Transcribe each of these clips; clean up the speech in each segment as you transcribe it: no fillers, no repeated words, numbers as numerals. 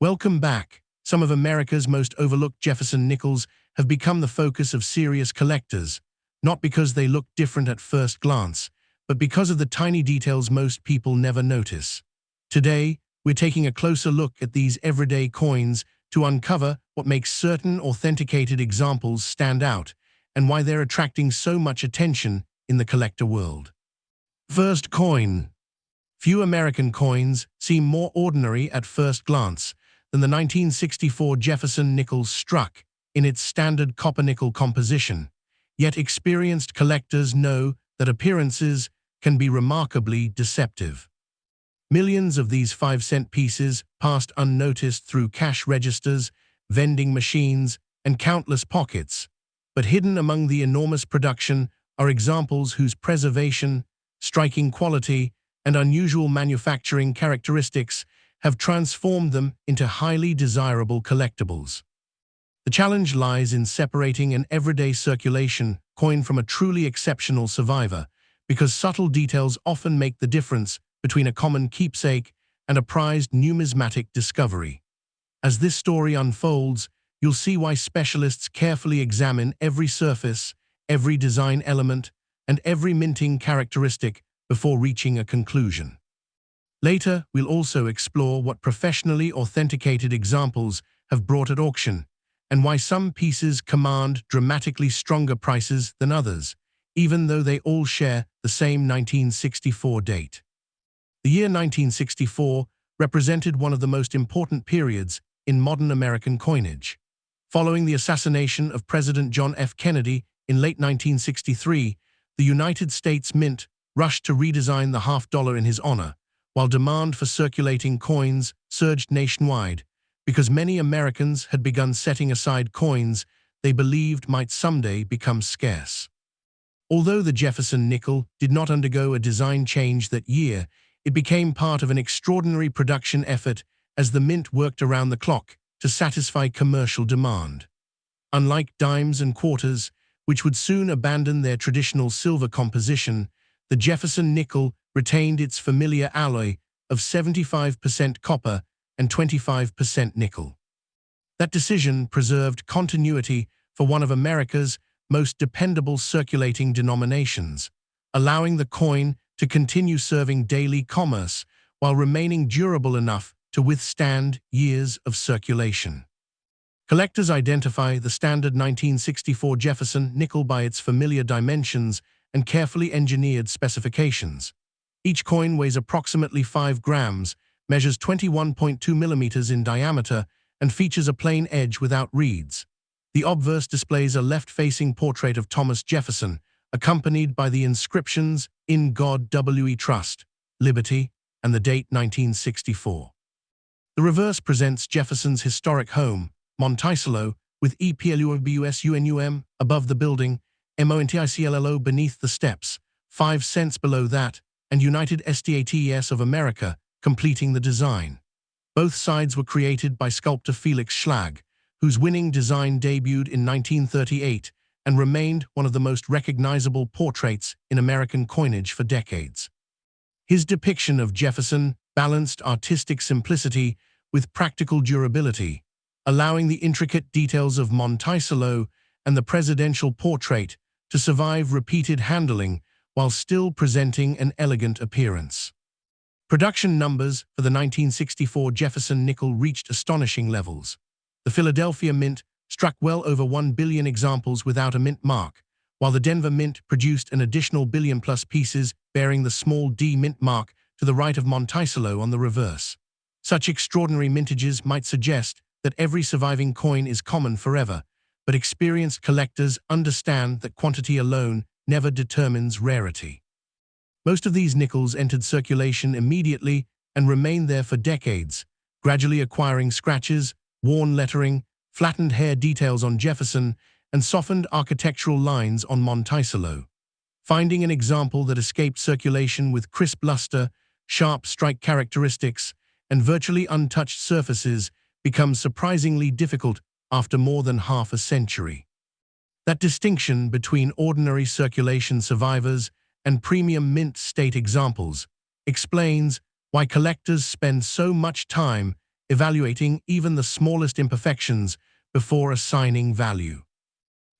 Welcome back. Some of America's most overlooked Jefferson nickels have become the focus of serious collectors, not because they look different at first glance, but because of the tiny details most people never notice. Today, we're taking a closer look at these everyday coins to uncover what makes certain authenticated examples stand out and why they're attracting so much attention in the collector world. First coin. Few American coins seem more ordinary at first glance than the 1964 Jefferson nickel struck in its standard copper-nickel composition, yet experienced collectors know that appearances can be remarkably deceptive. Millions of these 5-cent pieces passed unnoticed through cash registers, vending machines, and countless pockets, but hidden among the enormous production are examples whose preservation, striking quality, and unusual manufacturing characteristics have transformed them into highly desirable collectibles. The challenge lies in separating an everyday circulation coin from a truly exceptional survivor, because subtle details often make the difference between a common keepsake and a prized numismatic discovery. As this story unfolds, you'll see why specialists carefully examine every surface, every design element, and every minting characteristic before reaching a conclusion. Later, we'll also explore what professionally authenticated examples have brought at auction, and why some pieces command dramatically stronger prices than others, even though they all share the same 1964 date. The year 1964 represented one of the most important periods in modern American coinage. Following the assassination of President John F. Kennedy in late 1963, the United States Mint rushed to redesign the half-dollar in his honor, while demand for circulating coins surged nationwide, because many Americans had begun setting aside coins they believed might someday become scarce. Although the Jefferson nickel did not undergo a design change that year, it became part of an extraordinary production effort as the mint worked around the clock to satisfy commercial demand. Unlike dimes and quarters, which would soon abandon their traditional silver composition, the Jefferson nickel retained its familiar alloy of 75% copper and 25% nickel. That decision preserved continuity for one of America's most dependable circulating denominations, allowing the coin to continue serving daily commerce while remaining durable enough to withstand years of circulation. Collectors identify the standard 1964 Jefferson nickel by its familiar dimensions and carefully engineered specifications. Each coin weighs approximately 5 grams, measures 21.2 millimeters in diameter, and features a plain edge without reeds. The obverse displays a left-facing portrait of Thomas Jefferson, accompanied by the inscriptions "In God We Trust," "Liberty," and the date 1964. The reverse presents Jefferson's historic home, Monticello, with EPLUBUSUNUM above the building, MONTICLLO beneath the steps, 5 cents below that, and United States of America completing the design. Both sides were created by sculptor Felix Schlag, whose winning design debuted in 1938 and remained one of the most recognizable portraits in American coinage for decades. His depiction of Jefferson balanced artistic simplicity with practical durability, allowing the intricate details of Monticello and the presidential portrait to survive repeated handling while still presenting an elegant appearance. Production numbers for the 1964 Jefferson nickel reached astonishing levels. The Philadelphia Mint struck well over 1 billion examples without a mint mark, while the Denver Mint produced an additional billion-plus pieces bearing the small d mint mark to the right of Monticello on the reverse. Such extraordinary mintages might suggest that every surviving coin is common forever, but experienced collectors understand that quantity alone never determines rarity. Most of these nickels entered circulation immediately and remained there for decades, gradually acquiring scratches, worn lettering, flattened hair details on Jefferson, and softened architectural lines on Monticello. Finding an example that escaped circulation with crisp luster, sharp strike characteristics, and virtually untouched surfaces becomes surprisingly difficult after more than half a century. That distinction between ordinary circulation survivors and premium mint state examples explains why collectors spend so much time evaluating even the smallest imperfections before assigning value.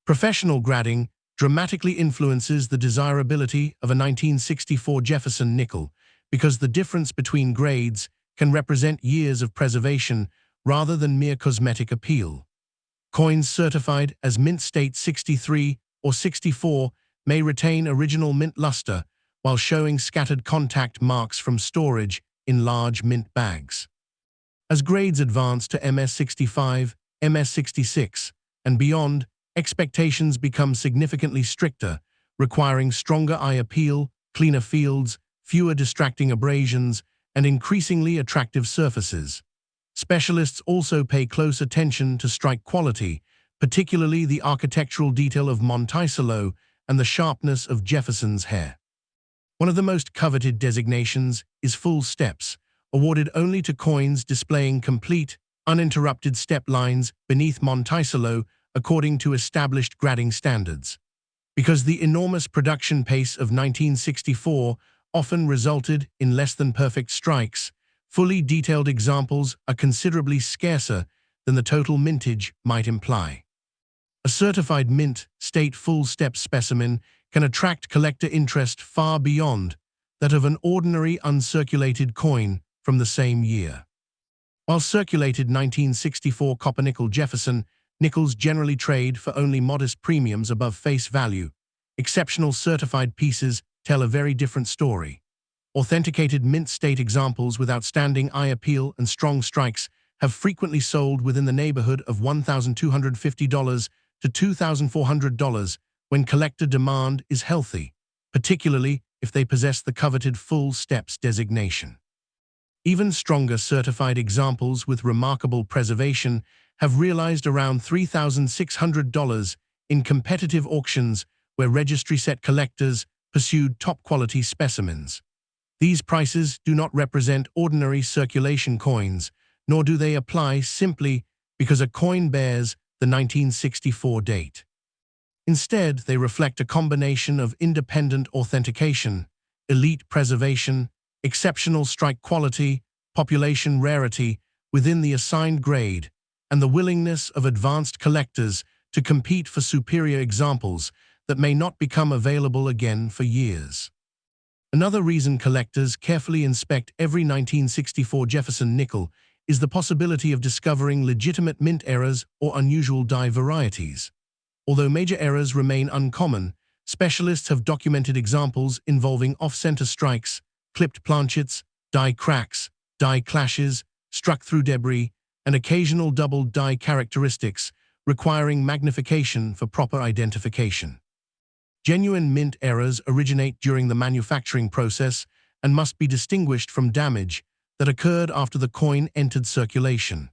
Professional grading dramatically influences the desirability of a 1964 Jefferson nickel because the difference between grades can represent years of preservation rather than mere cosmetic appeal. Coins certified as mint state 63 or 64 may retain original mint luster while showing scattered contact marks from storage in large mint bags. As grades advance to MS65, MS66, and beyond, expectations become significantly stricter, requiring stronger eye appeal, cleaner fields, fewer distracting abrasions, and increasingly attractive surfaces. Specialists also pay close attention to strike quality, particularly the architectural detail of Monticello and the sharpness of Jefferson's hair. One of the most coveted designations is full steps, awarded only to coins displaying complete, uninterrupted step lines beneath Monticello according to established grading standards. Because the enormous production pace of 1964 often resulted in less than perfect strikes, fully detailed examples are considerably scarcer than the total mintage might imply. A certified mint state full step specimen can attract collector interest far beyond that of an ordinary uncirculated coin from the same year. While circulated 1964 copper-nickel Jefferson nickels generally trade for only modest premiums above face value, exceptional certified pieces tell a very different story. Authenticated mint state examples with outstanding eye appeal and strong strikes have frequently sold within the neighborhood of $1,250 to $2,400 when collector demand is healthy, particularly if they possess the coveted full steps designation. Even stronger certified examples with remarkable preservation have realized around $3,600 in competitive auctions where registry-set collectors pursued top-quality specimens. These prices do not represent ordinary circulation coins, nor do they apply simply because a coin bears the 1964 date. Instead, they reflect a combination of independent authentication, elite preservation, exceptional strike quality, population rarity within the assigned grade, and the willingness of advanced collectors to compete for superior examples that may not become available again for years. Another reason collectors carefully inspect every 1964 Jefferson nickel is the possibility of discovering legitimate mint errors or unusual die varieties. Although major errors remain uncommon, specialists have documented examples involving off-center strikes, clipped planchets, die cracks, die clashes, struck-through debris, and occasional double die characteristics requiring magnification for proper identification. Genuine mint errors originate during the manufacturing process and must be distinguished from damage that occurred after the coin entered circulation.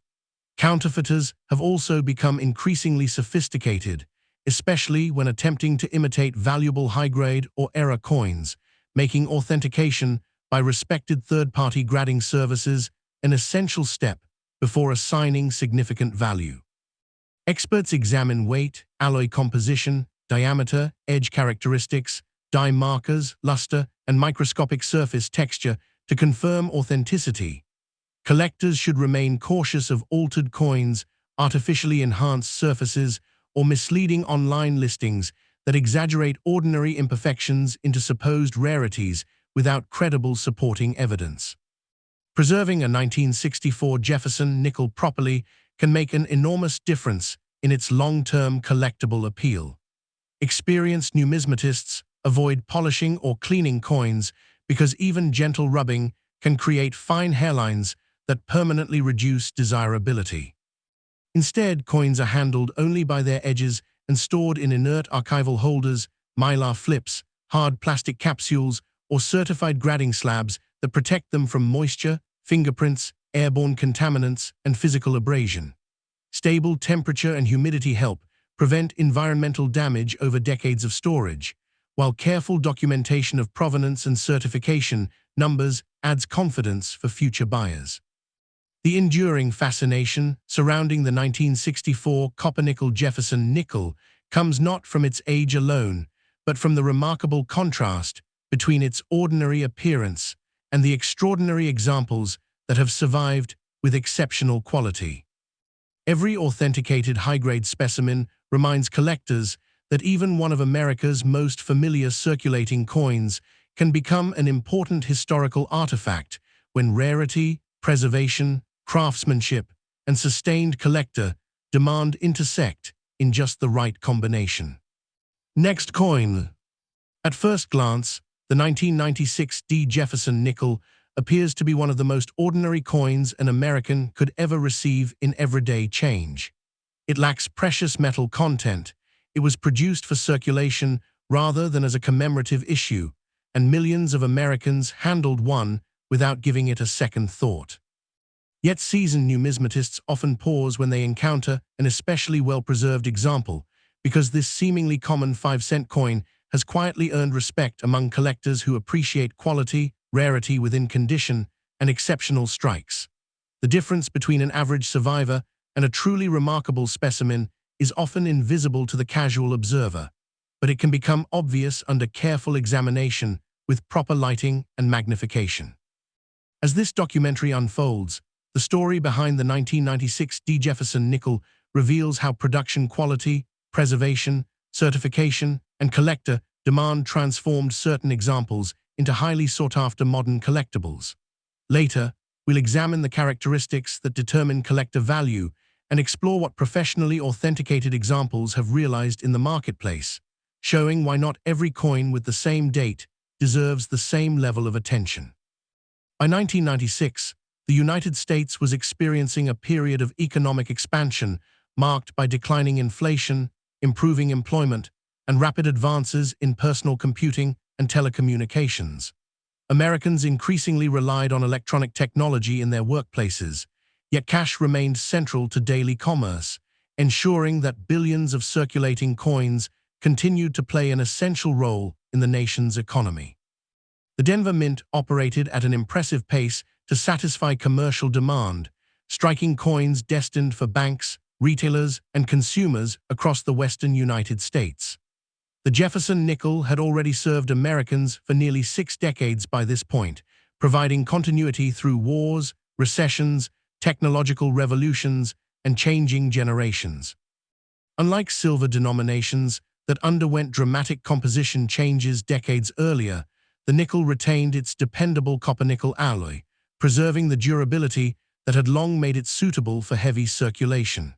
Counterfeiters have also become increasingly sophisticated, especially when attempting to imitate valuable high-grade or error coins, making authentication by respected third-party grading services an essential step before assigning significant value. Experts examine weight, alloy composition, diameter, edge characteristics, die markers, luster, and microscopic surface texture to confirm authenticity. Collectors should remain cautious of altered coins, artificially enhanced surfaces, or misleading online listings that exaggerate ordinary imperfections into supposed rarities without credible supporting evidence. Preserving a 1964 Jefferson nickel properly can make an enormous difference in its long-term collectible appeal. Experienced numismatists avoid polishing or cleaning coins because even gentle rubbing can create fine hairlines that permanently reduce desirability. Instead, coins are handled only by their edges and stored in inert archival holders, mylar flips, hard plastic capsules, or certified grading slabs that protect them from moisture, fingerprints, airborne contaminants, and physical abrasion. Stable temperature and humidity help prevent environmental damage over decades of storage, while careful documentation of provenance and certification numbers adds confidence for future buyers. The enduring fascination surrounding the 1964 copper-nickel Jefferson nickel comes not from its age alone, but from the remarkable contrast between its ordinary appearance and the extraordinary examples that have survived with exceptional quality. Every authenticated high-grade specimen reminds collectors that even one of America's most familiar circulating coins can become an important historical artifact when rarity, preservation, craftsmanship, and sustained collector demand intersect in just the right combination. Next coin. At first glance, the 1996 D. Jefferson nickel appears to be one of the most ordinary coins an American could ever receive in everyday change. It lacks precious metal content. It was produced for circulation rather than as a commemorative issue, and millions of Americans handled one without giving it a second thought. Yet seasoned numismatists often pause when they encounter an especially well-preserved example, because this seemingly common 5-cent coin has quietly earned respect among collectors who appreciate quality, rarity within condition, and exceptional strikes. The difference between an average survivor and a truly remarkable specimen is often invisible to the casual observer, but it can become obvious under careful examination with proper lighting and magnification. As this documentary unfolds, the story behind the 1996 D. Jefferson nickel reveals how production quality, preservation, certification, and collector demand transformed certain examples into highly sought-after modern collectibles. Later, we'll examine the characteristics that determine collector value and explore what professionally authenticated examples have realized in the marketplace, showing why not every coin with the same date deserves the same level of attention. By 1996, the United States was experiencing a period of economic expansion marked by declining inflation, improving employment, and rapid advances in personal computing and telecommunications. Americans increasingly relied on electronic technology in their workplaces, yet cash remained central to daily commerce, ensuring that billions of circulating coins continued to play an essential role in the nation's economy. The Denver Mint operated at an impressive pace to satisfy commercial demand, striking coins destined for banks, retailers, and consumers across the western United States. The Jefferson nickel had already served Americans for nearly 6 decades by this point, providing continuity through wars, recessions, technological revolutions, and changing generations. Unlike silver denominations that underwent dramatic composition changes decades earlier, the nickel retained its dependable copper-nickel alloy, preserving the durability that had long made it suitable for heavy circulation.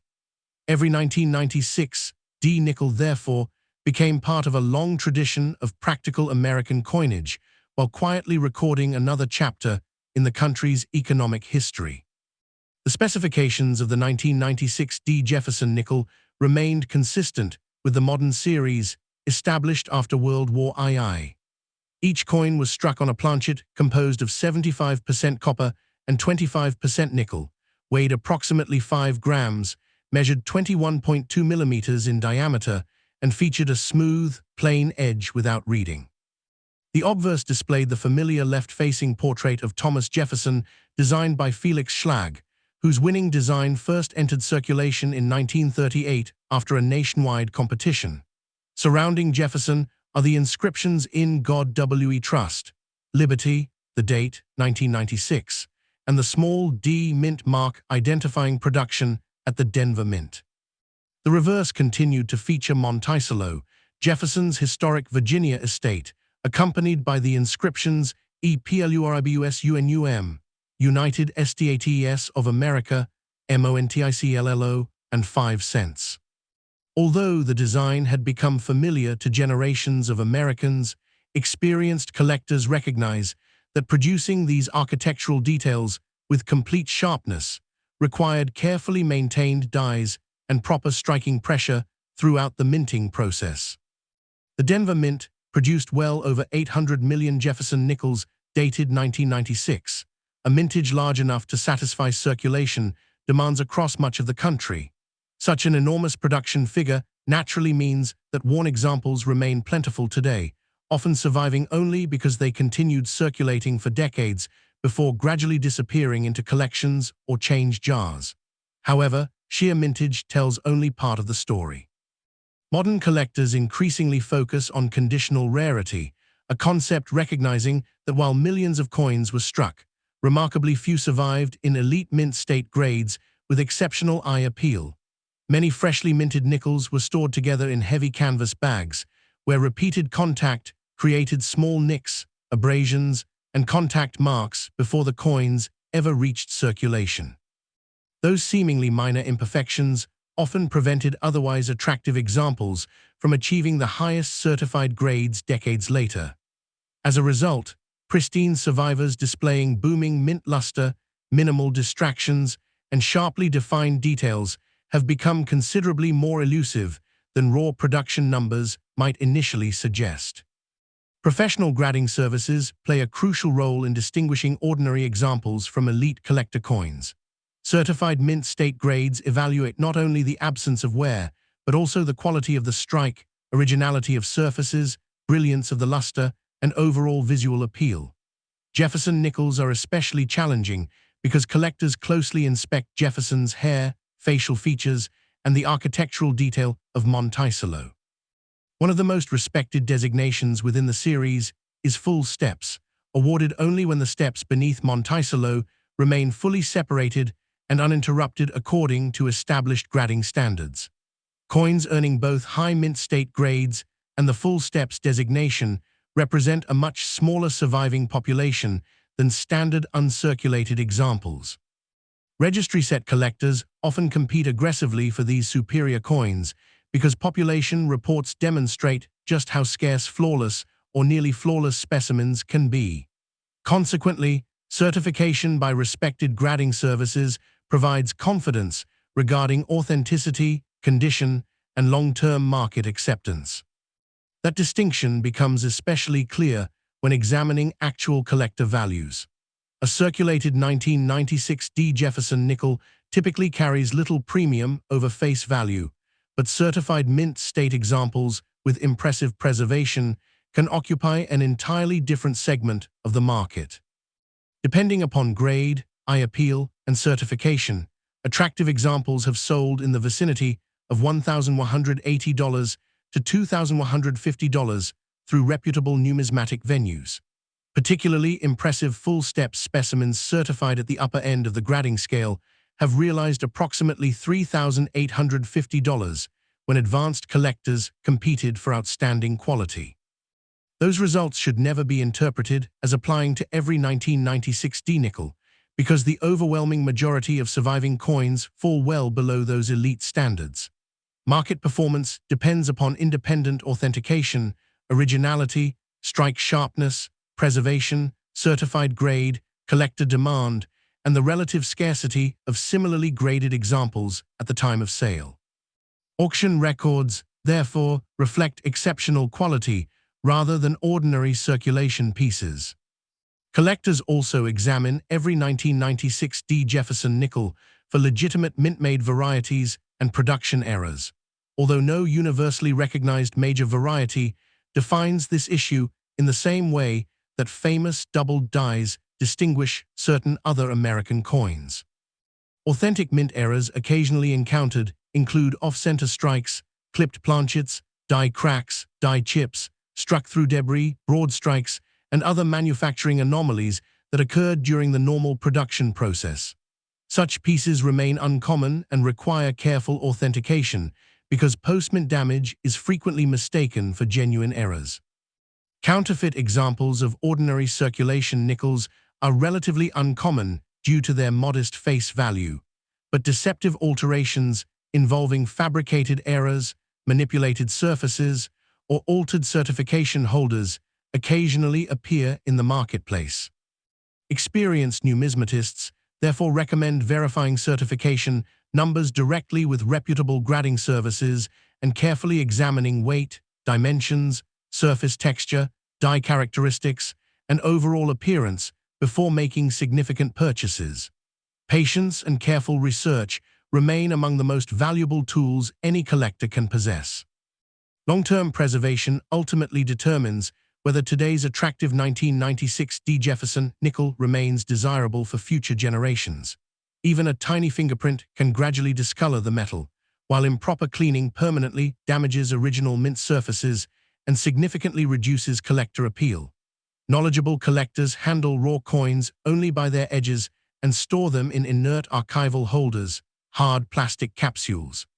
Every 1996 D nickel, therefore, became part of a long tradition of practical American coinage, while quietly recording another chapter in the country's economic history. The specifications of the 1996 D. Jefferson nickel remained consistent with the modern series established after World War II. Each coin was struck on a planchet composed of 75% copper and 25% nickel, weighed approximately 5 grams, measured 21.2 millimeters in diameter, and featured a smooth, plain edge without reading. The obverse displayed the familiar left-facing portrait of Thomas Jefferson, designed by Felix Schlag, whose winning design first entered circulation in 1938 after a nationwide competition. Surrounding Jefferson are the inscriptions "In God We Trust," "Liberty," the date, 1996, and the small D mint mark identifying production at the Denver Mint. The reverse continued to feature Monticello, Jefferson's historic Virginia estate, accompanied by the inscriptions EPLURIBUSUNUM, United States of America, MONTICLLO, and 5 cents. Although the design had become familiar to generations of Americans, experienced collectors recognize that producing these architectural details with complete sharpness required carefully maintained dies and proper striking pressure throughout the minting process. The Denver Mint produced well over 800 million Jefferson nickels dated 1996, a mintage large enough to satisfy circulation demands across much of the country. Such an enormous production figure naturally means that worn examples remain plentiful today, often surviving only because they continued circulating for decades before gradually disappearing into collections or change jars. However, sheer mintage tells only part of the story. Modern collectors increasingly focus on conditional rarity, a concept recognizing that while millions of coins were struck, Remarkably few survived in elite mint state grades with exceptional eye appeal. Many freshly minted nickels were stored together in heavy canvas bags, where repeated contact created small nicks, abrasions, and contact marks before the coins ever reached circulation. Those seemingly minor imperfections often prevented otherwise attractive examples from achieving the highest certified grades decades later. As a result, pristine survivors displaying booming mint luster, minimal distractions, and sharply defined details have become considerably more elusive than raw production numbers might initially suggest. Professional grading services play a crucial role in distinguishing ordinary examples from elite collector coins. Certified mint state grades evaluate not only the absence of wear, but also the quality of the strike, originality of surfaces, brilliance of the luster, and overall visual appeal. Jefferson nickels are especially challenging because collectors closely inspect Jefferson's hair, facial features, and the architectural detail of Monticello. One of the most respected designations within the series is full steps, awarded only when the steps beneath Monticello remain fully separated and uninterrupted according to established grading standards. Coins earning both high mint state grades and the full steps designation represent a much smaller surviving population than standard uncirculated examples. Registry set collectors often compete aggressively for these superior coins because population reports demonstrate just how scarce flawless or nearly flawless specimens can be. Consequently, certification by respected grading services provides confidence regarding authenticity, condition, and long-term market acceptance. That distinction becomes especially clear when examining actual collector values. A circulated 1996 D. Jefferson nickel typically carries little premium over face value, but certified mint state examples with impressive preservation can occupy an entirely different segment of the market. Depending upon grade, eye appeal, and certification, attractive examples have sold in the vicinity of $1,180 to $2,150 through reputable numismatic venues. Particularly impressive full-step specimens certified at the upper end of the grading scale have realized approximately $3,850 when advanced collectors competed for outstanding quality. Those results should never be interpreted as applying to every 1996 D nickel, because the overwhelming majority of surviving coins fall well below those elite standards. Market performance depends upon independent authentication, originality, strike sharpness, preservation, certified grade, collector demand, and the relative scarcity of similarly graded examples at the time of sale. Auction records, therefore, reflect exceptional quality rather than ordinary circulation pieces. Collectors also examine every 1996 D. Jefferson nickel for legitimate mint-made varieties and production errors, although no universally recognized major variety defines this issue in the same way that famous doubled dies distinguish certain other American coins. Authentic mint errors occasionally encountered include off-center strikes, clipped planchets, die cracks, die chips, struck-through debris, broad strikes, and other manufacturing anomalies that occurred during the normal production process. Such pieces remain uncommon and require careful authentication because post-mint damage is frequently mistaken for genuine errors. Counterfeit examples of ordinary circulation nickels are relatively uncommon due to their modest face value, but deceptive alterations involving fabricated errors, manipulated surfaces, or altered certification holders occasionally appear in the marketplace. Experienced numismatists therefore recommend verifying certification numbers directly with reputable grading services and carefully examining weight, dimensions, surface texture, die characteristics, and overall appearance before making significant purchases. Patience and careful research remain among the most valuable tools any collector can possess. Long-term preservation ultimately determines whether today's attractive 1996 D. Jefferson nickel remains desirable for future generations. Even a tiny fingerprint can gradually discolor the metal, while improper cleaning permanently damages original mint surfaces and significantly reduces collector appeal. Knowledgeable collectors handle raw coins only by their edges and store them in inert archival holders, hard plastic capsules,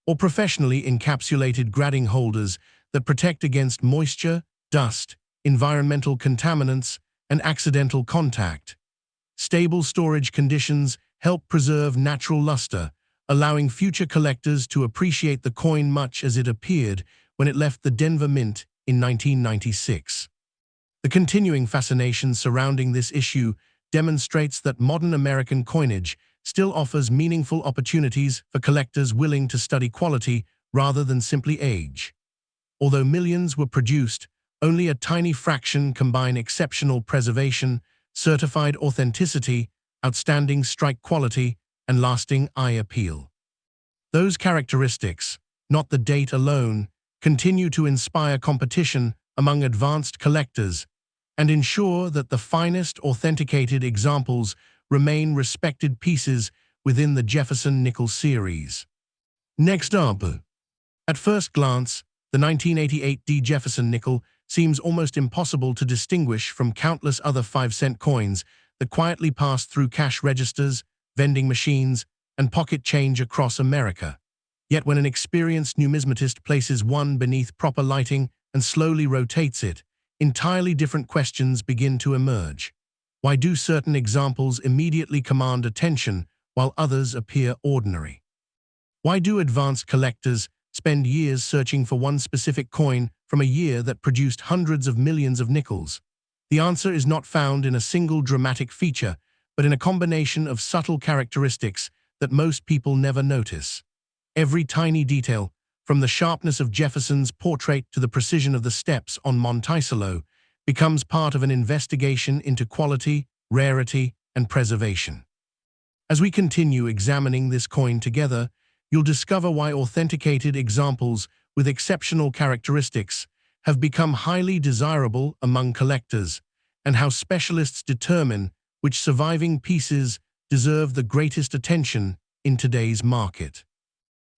or professionally encapsulated gradding holders that protect against moisture, dust, environmental contaminants, and accidental contact. Stable storage conditions help preserve natural luster, allowing future collectors to appreciate the coin much as it appeared when it left the Denver Mint in 1996. The continuing fascination surrounding this issue demonstrates that modern American coinage still offers meaningful opportunities for collectors willing to study quality rather than simply age. Although millions were produced, only a tiny fraction combine exceptional preservation, certified authenticity, outstanding strike quality, and lasting eye appeal. Those characteristics, not the date alone, continue to inspire competition among advanced collectors and ensure that the finest authenticated examples remain respected pieces within the Jefferson nickel series. Next up, at first glance, the 1988 D Jefferson nickel seems almost impossible to distinguish from countless other 5-cent coins that quietly pass through cash registers, vending machines, and pocket change across America. Yet when an experienced numismatist places one beneath proper lighting and slowly rotates it, entirely different questions begin to emerge. Why do certain examples immediately command attention while others appear ordinary? Why do advanced collectors spend years searching for one specific coin from a year that produced hundreds of millions of nickels? The answer is not found in a single dramatic feature, but in a combination of subtle characteristics that most people never notice. Every tiny detail, from the sharpness of Jefferson's portrait to the precision of the steps on Monticello, becomes part of an investigation into quality, rarity, and preservation. As we continue examining this coin together, you'll discover why authenticated examples with exceptional characteristics have become highly desirable among collectors, and how specialists determine which surviving pieces deserve the greatest attention in today's market.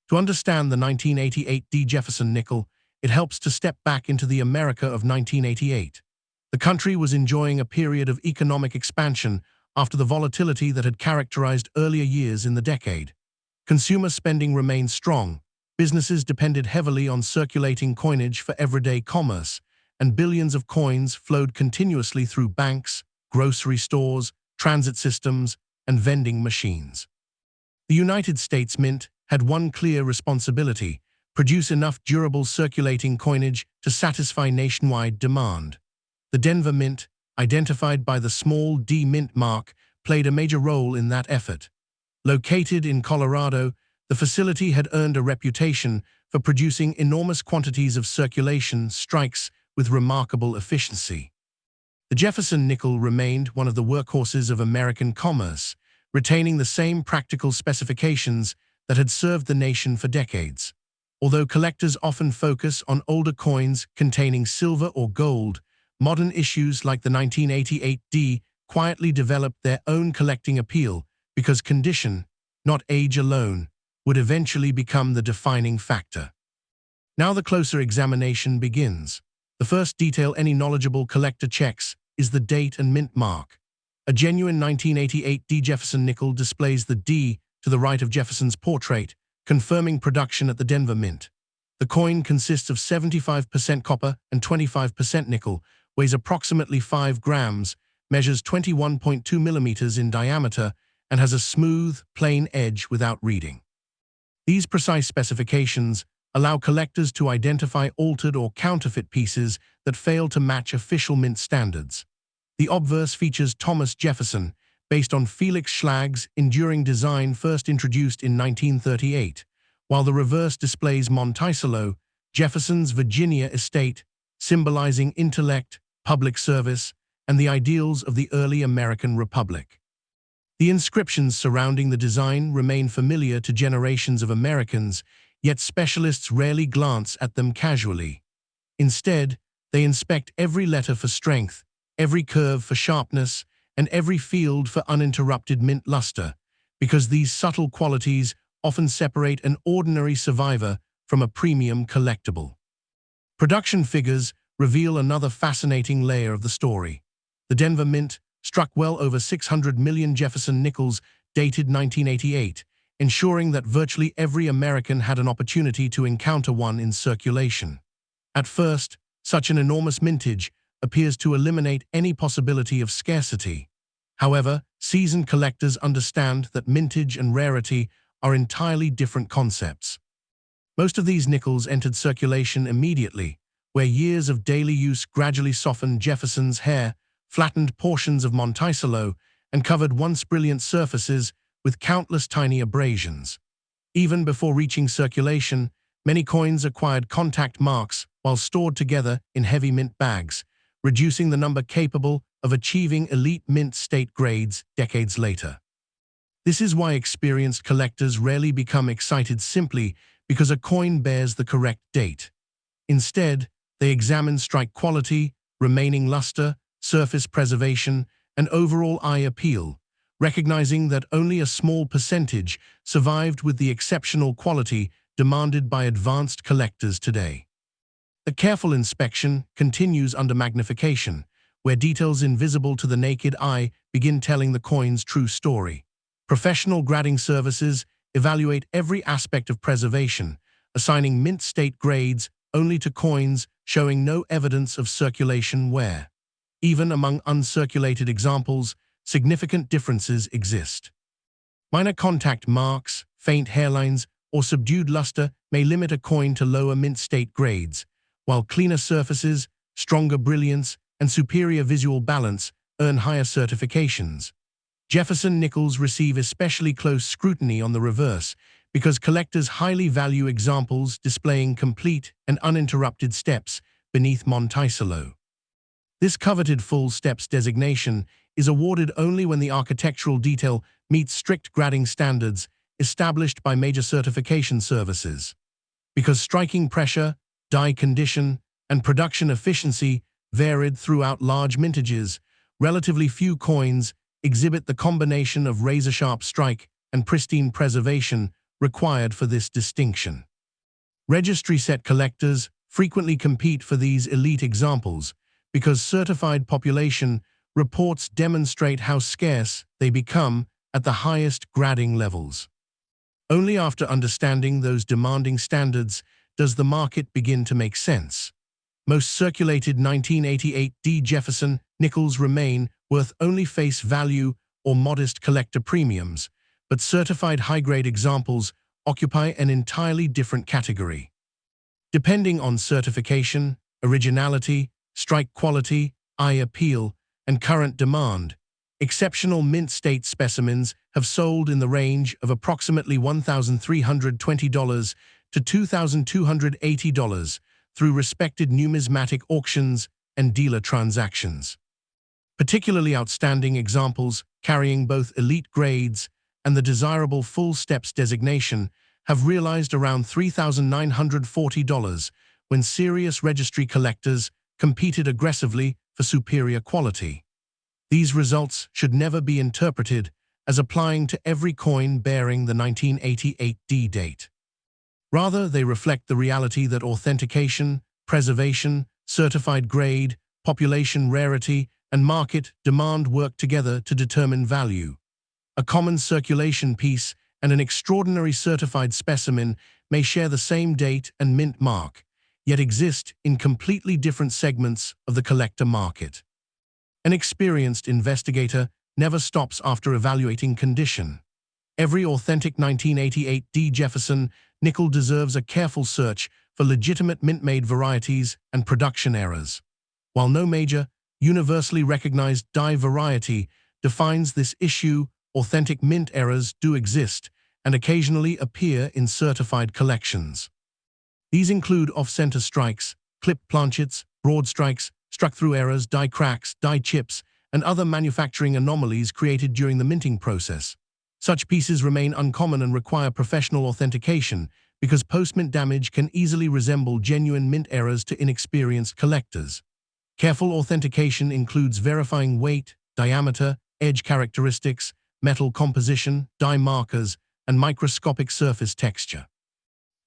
To understand the 1988 D Jefferson nickel, it helps to step back into the America of 1988. The country was enjoying a period of economic expansion after the volatility that had characterized earlier years in the decade. Consumer spending remained strong, businesses depended heavily on circulating coinage for everyday commerce, and billions of coins flowed continuously through banks, grocery stores, transit systems, and vending machines. The United States Mint had one clear responsibility: produce enough durable circulating coinage to satisfy nationwide demand. The Denver Mint, identified by the small D Mint mark, played a major role in that effort. Located in Colorado, the facility had earned a reputation for producing enormous quantities of circulation strikes with remarkable efficiency. The Jefferson nickel remained one of the workhorses of American commerce, retaining the same practical specifications that had served the nation for decades. Although collectors often focus on older coins containing silver or gold, modern issues like the 1988 D quietly developed their own collecting appeal because condition, not age alone, would eventually become the defining factor. Now the closer examination begins. The first detail any knowledgeable collector checks is the date and mint mark. A genuine 1988 D Jefferson nickel displays the D to the right of Jefferson's portrait, confirming production at the Denver Mint. The coin consists of 75% copper and 25% nickel, weighs approximately 5 grams, measures 21.2 millimeters in diameter, and has a smooth, plain edge without reading. These precise specifications allow collectors to identify altered or counterfeit pieces that fail to match official mint standards. The obverse features Thomas Jefferson, based on Felix Schlag's enduring design first introduced in 1938, while the reverse displays Monticello, Jefferson's Virginia estate, symbolizing intellect, public service, and the ideals of the early American Republic. The inscriptions surrounding the design remain familiar to generations of Americans, yet specialists rarely glance at them casually. Instead, they inspect every letter for strength, every curve for sharpness, and every field for uninterrupted mint luster, because these subtle qualities often separate an ordinary survivor from a premium collectible. Production figures reveal another fascinating layer of the story. The Denver Mint struck well over 600 million Jefferson nickels dated 1988, ensuring that virtually every American had an opportunity to encounter one in circulation. At first, such an enormous mintage appears to eliminate any possibility of scarcity. However, seasoned collectors understand that mintage and rarity are entirely different concepts. Most of these nickels entered circulation immediately, where years of daily use gradually softened Jefferson's hair, flattened portions of Monticello, and covered once brilliant surfaces with countless tiny abrasions. Even before reaching circulation, many coins acquired contact marks while stored together in heavy mint bags, reducing the number capable of achieving elite mint state grades decades later. This is why experienced collectors rarely become excited simply because a coin bears the correct date. Instead, they examine strike quality, remaining luster, surface preservation, and overall eye appeal, recognizing that only a small percentage survived with the exceptional quality demanded by advanced collectors today. A careful inspection continues under magnification, where details invisible to the naked eye begin telling the coin's true story. Professional grading services evaluate every aspect of preservation, assigning mint state grades only to coins showing no evidence of circulation wear. Even among uncirculated examples, significant differences exist. Minor contact marks, faint hairlines, or subdued luster may limit a coin to lower mint state grades, while cleaner surfaces, stronger brilliance, and superior visual balance earn higher certifications. Jefferson nickels receive especially close scrutiny on the reverse because collectors highly value examples displaying complete and uninterrupted steps beneath Monticello. This coveted full steps designation is awarded only when the architectural detail meets strict grading standards established by major certification services. Because striking pressure, die condition, and production efficiency varied throughout large mintages, relatively few coins exhibit the combination of razor-sharp strike and pristine preservation required for this distinction. Registry set collectors frequently compete for these elite examples because certified population reports demonstrate how scarce they become at the highest grading levels. Only after understanding those demanding standards does the market begin to make sense. Most circulated 1988 D. Jefferson nickels remain worth only face value or modest collector premiums, but certified high-grade examples occupy an entirely different category. Depending on certification, originality, strike quality, eye appeal, and current demand, exceptional mint state specimens have sold in the range of approximately $1,320 to $2,280 through respected numismatic auctions and dealer transactions. Particularly outstanding examples carrying both elite grades and the desirable full steps designation have realized around $3,940 when serious registry collectors competed aggressively for superior quality. These results should never be interpreted as applying to every coin bearing the 1988 D date. Rather, they reflect the reality that authentication, preservation, certified grade, population rarity, and market demand work together to determine value. A common circulation piece and an extraordinary certified specimen may share the same date and mint mark, yet exist in completely different segments of the collector market. An experienced investigator never stops after evaluating condition. Every authentic 1988 D. Jefferson nickel deserves a careful search for legitimate mint-made varieties and production errors. While no major, universally recognized die variety defines this issue, authentic mint errors do exist and occasionally appear in certified collections. These include off-center strikes, clip planchets, broad strikes, struck-through errors, die cracks, die chips, and other manufacturing anomalies created during the minting process. Such pieces remain uncommon and require professional authentication because post-mint damage can easily resemble genuine mint errors to inexperienced collectors. Careful authentication includes verifying weight, diameter, edge characteristics, metal composition, die markers, and microscopic surface texture.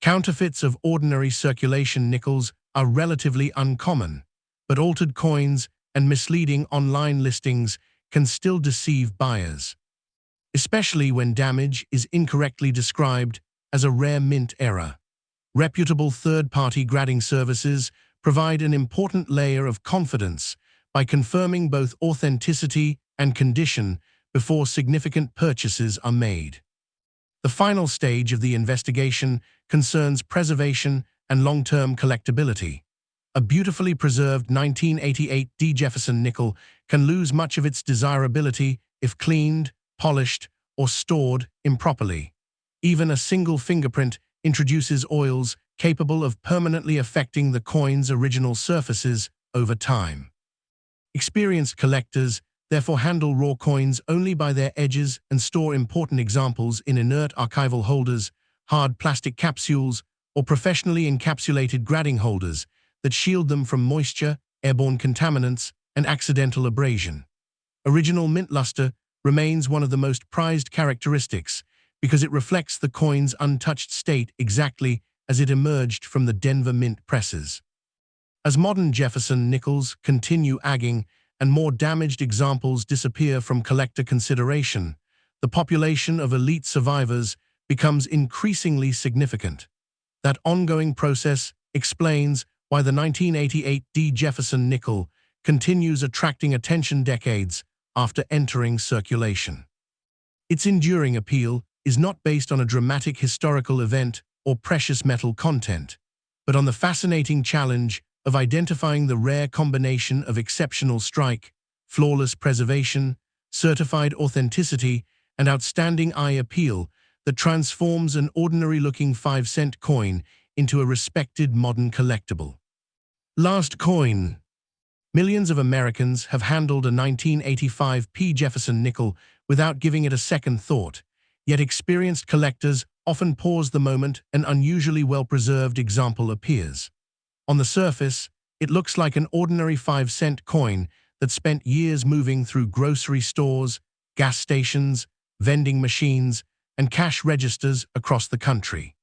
Counterfeits of ordinary circulation nickels are relatively uncommon. but altered coins and misleading online listings can still deceive buyers, especially when damage is incorrectly described as a rare mint error. Reputable third-party grading services provide an important layer of confidence by confirming both authenticity and condition before significant purchases are made. The final stage of the investigation concerns preservation and long-term collectability. A beautifully preserved 1988 Jefferson nickel can lose much of its desirability if cleaned, polished, or stored improperly. Even a single fingerprint introduces oils capable of permanently affecting the coin's original surfaces over time. Experienced collectors therefore handle raw coins only by their edges and store important examples in inert archival holders, hard plastic capsules, or professionally encapsulated grading holders that shield them from moisture, airborne contaminants, and accidental abrasion. Original mint luster remains one of the most prized characteristics because it reflects the coin's untouched state exactly as it emerged from the Denver mint presses. As modern Jefferson nickels continue aging and more damaged examples disappear from collector consideration, the population of elite survivors becomes increasingly significant. That ongoing process explains why the 1988 Jefferson nickel continues attracting attention decades after entering circulation. Its enduring appeal is not based on a dramatic historical event or precious metal content, but on the fascinating challenge of identifying the rare combination of exceptional strike, flawless preservation, certified authenticity, and outstanding eye appeal that transforms an ordinary-looking 5-cent coin into a respected modern collectible. Last coin. Millions of Americans have handled a 1985 Jefferson nickel without giving it a second thought, yet experienced collectors often pause the moment an unusually well-preserved example appears. On the surface, it looks like an ordinary 5-cent coin that spent years moving through grocery stores, gas stations, vending machines, and cash registers across the country.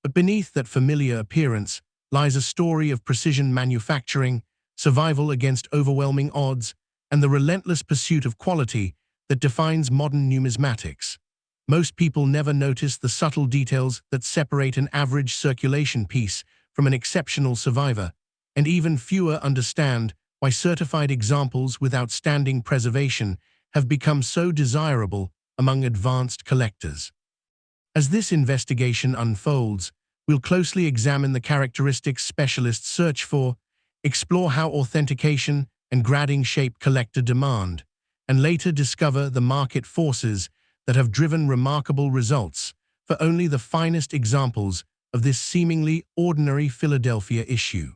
But beneath that familiar appearance lies a story of precision manufacturing, survival against overwhelming odds, and the relentless pursuit of quality that defines modern numismatics. Most people never notice the subtle details that separate an average circulation piece from an exceptional survivor, and even fewer understand why certified examples with outstanding preservation have become so desirable among advanced collectors. As this investigation unfolds, we'll closely examine the characteristics specialists search for, explore how authentication and grading shape collector demand, and later discover the market forces that have driven remarkable results for only the finest examples of this seemingly ordinary Philadelphia issue.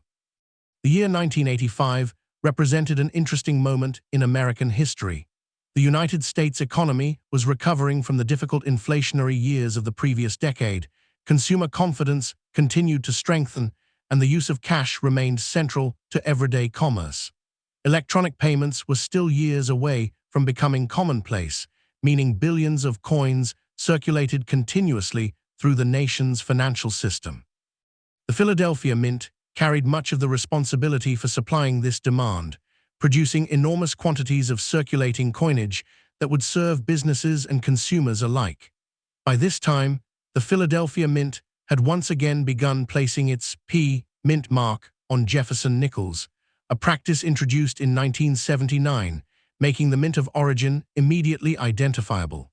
The year 1985 represented an interesting moment in American history. The United States economy was recovering from the difficult inflationary years of the previous decade. Consumer confidence continued to strengthen, and the use of cash remained central to everyday commerce. Electronic payments were still years away from becoming commonplace, meaning billions of coins circulated continuously through the nation's financial system. The Philadelphia Mint carried much of the responsibility for supplying this demand, producing enormous quantities of circulating coinage that would serve businesses and consumers alike. By this time, the Philadelphia Mint had once again begun placing its Mint mark on Jefferson nickels, a practice introduced in 1979, making the mint of origin immediately identifiable.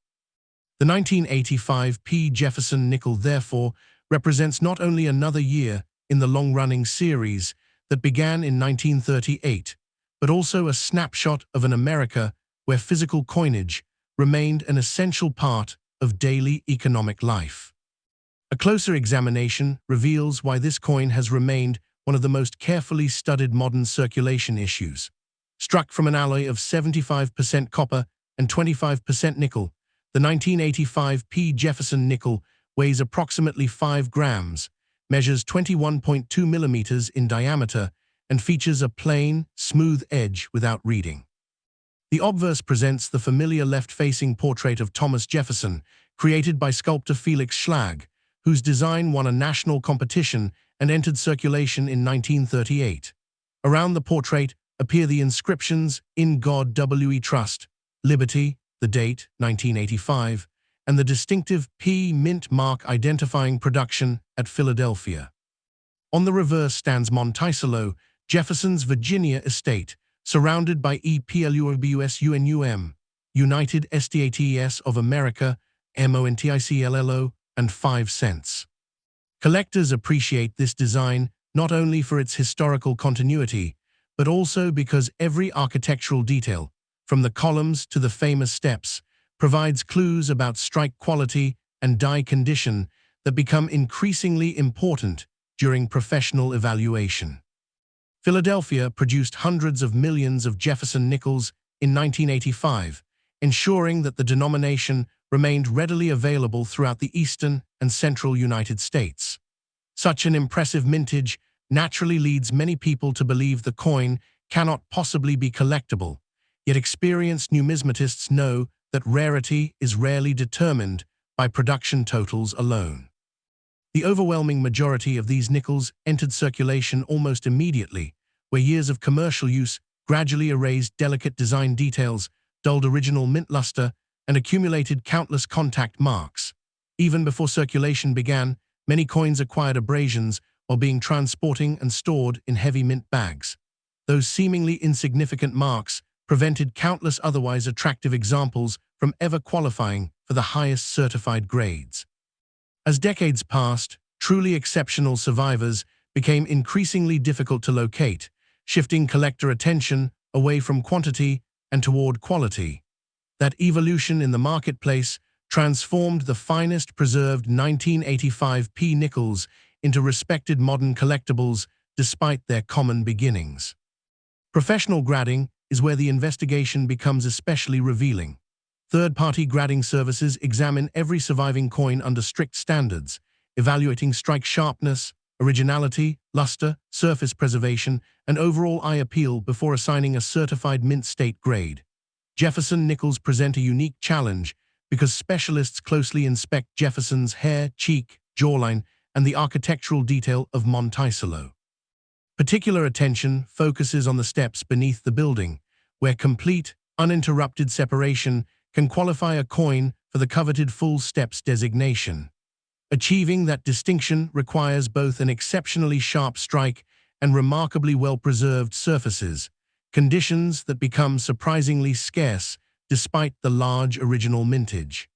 The 1985 Jefferson nickel, therefore, represents not only another year in the long-running series that began in 1938, but also a snapshot of an America where physical coinage remained an essential part of daily economic life. A closer examination reveals why this coin has remained one of the most carefully studied modern circulation issues. Struck from an alloy of 75% copper and 25% nickel, the 1985 Jefferson nickel weighs approximately 5 grams, measures 21.2 millimeters in diameter, and features a plain, smooth edge without reading. The obverse presents the familiar left-facing portrait of Thomas Jefferson, created by sculptor Felix Schlag, whose design won a national competition and entered circulation in 1938. Around the portrait appear the inscriptions "In God We Trust," "Liberty," the date, 1985, and the distinctive P mint mark identifying production at Philadelphia. On the reverse stands Monticello, Jefferson's Virginia estate, surrounded by EPLUBUSUNUM, United States of America, MONTICLLO, and 5 cents. Collectors appreciate this design not only for its historical continuity, but also because every architectural detail, from the columns to the famous steps, provides clues about strike quality and die condition that become increasingly important during professional evaluation. Philadelphia produced hundreds of millions of Jefferson nickels in 1985, ensuring that the denomination remained readily available throughout the eastern and central United States. Such an impressive mintage naturally leads many people to believe the coin cannot possibly be collectible, yet experienced numismatists know that rarity is rarely determined by production totals alone. The overwhelming majority of these nickels entered circulation almost immediately, where years of commercial use gradually erased delicate design details, dulled original mint luster, and accumulated countless contact marks. Even before circulation began, many coins acquired abrasions while being transported and stored in heavy mint bags. Those seemingly insignificant marks prevented countless otherwise attractive examples from ever qualifying for the highest certified grades. As decades passed, truly exceptional survivors became increasingly difficult to locate, shifting collector attention away from quantity and toward quality. That evolution in the marketplace transformed the finest preserved 1985 P nickels into respected modern collectibles despite their common beginnings. Professional grading is where the investigation becomes especially revealing. Third-party grading services examine every surviving coin under strict standards, evaluating strike sharpness, originality, luster, surface preservation, and overall eye appeal before assigning a certified mint state grade. Jefferson nickels present a unique challenge because specialists closely inspect Jefferson's hair, cheek, jawline, and the architectural detail of Monticello. Particular attention focuses on the steps beneath the building, where complete, uninterrupted separation can qualify a coin for the coveted full steps designation. Achieving that distinction requires both an exceptionally sharp strike and remarkably well-preserved surfaces, conditions that become surprisingly scarce despite the large original mintage.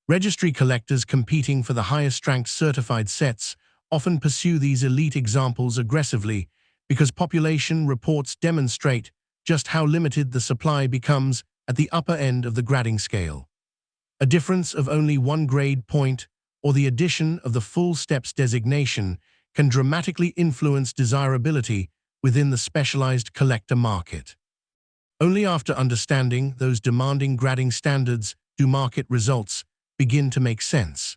Registry collectors competing for the highest-ranked certified sets often pursue these elite examples aggressively because population reports demonstrate just how limited the supply becomes at the upper end of the grading scale. A difference of only one grade point or the addition of the full steps designation can dramatically influence desirability within the specialized collector market. Only after understanding those demanding grading standards do market results begin to make sense.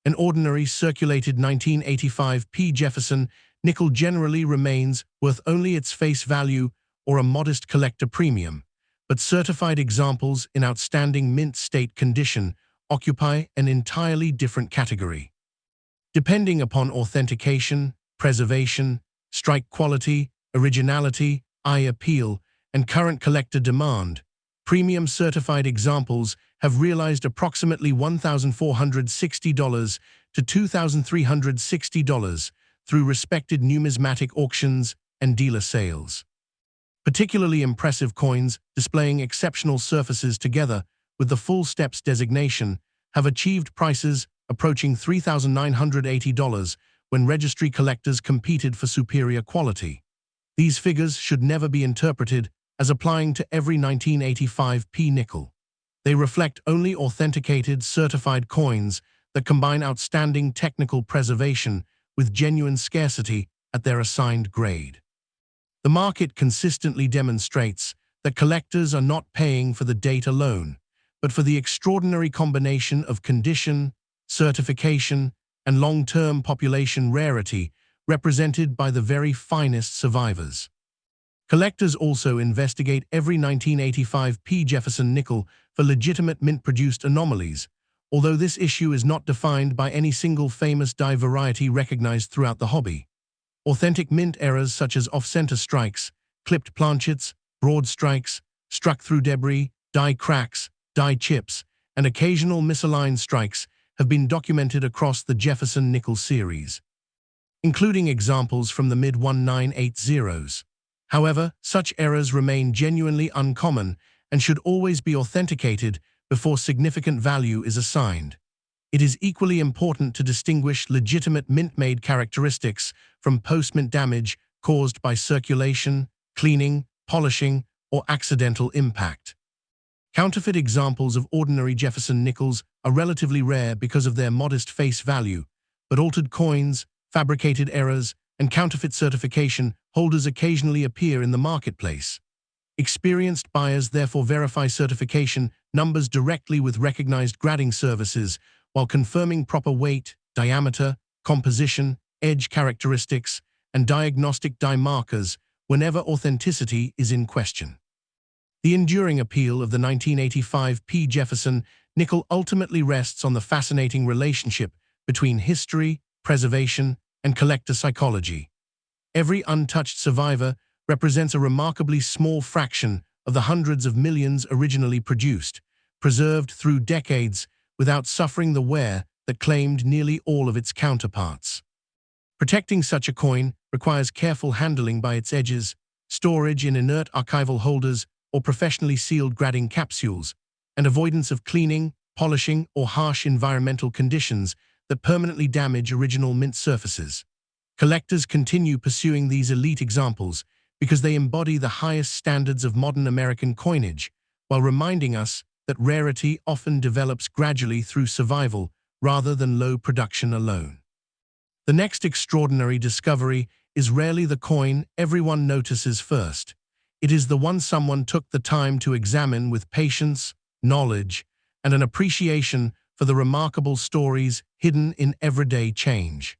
An ordinary circulated 1985 P. Jefferson nickel generally remains worth only its face value or a modest collector premium, but certified examples in outstanding mint state condition occupy an entirely different category. Depending upon authentication, preservation, strike quality, originality, eye appeal, and current collector demand, premium certified examples have realized approximately $1,460 to $2,360 through respected numismatic auctions and dealer sales. Particularly impressive coins displaying exceptional surfaces together with the full steps designation have achieved prices approaching $3,980 when registry collectors competed for superior quality. These figures should never be interpreted as applying to every 1985 P nickel. They reflect only authenticated, certified coins that combine outstanding technical preservation with genuine scarcity at their assigned grade. The market consistently demonstrates that collectors are not paying for the date alone, but for the extraordinary combination of condition, certification, and long-term population rarity represented by the very finest survivors. Collectors also investigate every 1985 P. Jefferson nickel for legitimate mint-produced anomalies, although this issue is not defined by any single famous die variety recognized throughout the hobby. Authentic mint errors such as off-center strikes, clipped planchets, broad strikes, struck-through debris, die cracks, die chips, and occasional misaligned strikes have been documented across the Jefferson nickel series, including examples from the mid-1980s. However, such errors remain genuinely uncommon and should always be authenticated before significant value is assigned. It is equally important to distinguish legitimate mint-made characteristics from post-mint damage caused by circulation, cleaning, polishing, or accidental impact. Counterfeit examples of ordinary Jefferson nickels are relatively rare because of their modest face value, but altered coins, fabricated errors, and counterfeit certification holders occasionally appear in the marketplace. Experienced buyers therefore verify certification numbers directly with recognized grading services while confirming proper weight, diameter, composition, edge characteristics, and diagnostic die markers whenever authenticity is in question. The enduring appeal of the 1985 P. Jefferson nickel ultimately rests on the fascinating relationship between history, preservation, and collector psychology. Every untouched survivor represents a remarkably small fraction of the hundreds of millions originally produced, preserved through decades without suffering the wear that claimed nearly all of its counterparts. Protecting such a coin requires careful handling by its edges, storage in inert archival holders or professionally sealed grading capsules, and avoidance of cleaning, polishing, or harsh environmental conditions that permanently damage original mint surfaces. Collectors continue pursuing these elite examples because they embody the highest standards of modern American coinage, while reminding us that rarity often develops gradually through survival rather than low production alone. The next extraordinary discovery is rarely the coin everyone notices first. It is the one someone took the time to examine with patience, knowledge, and an appreciation for the remarkable stories hidden in everyday change.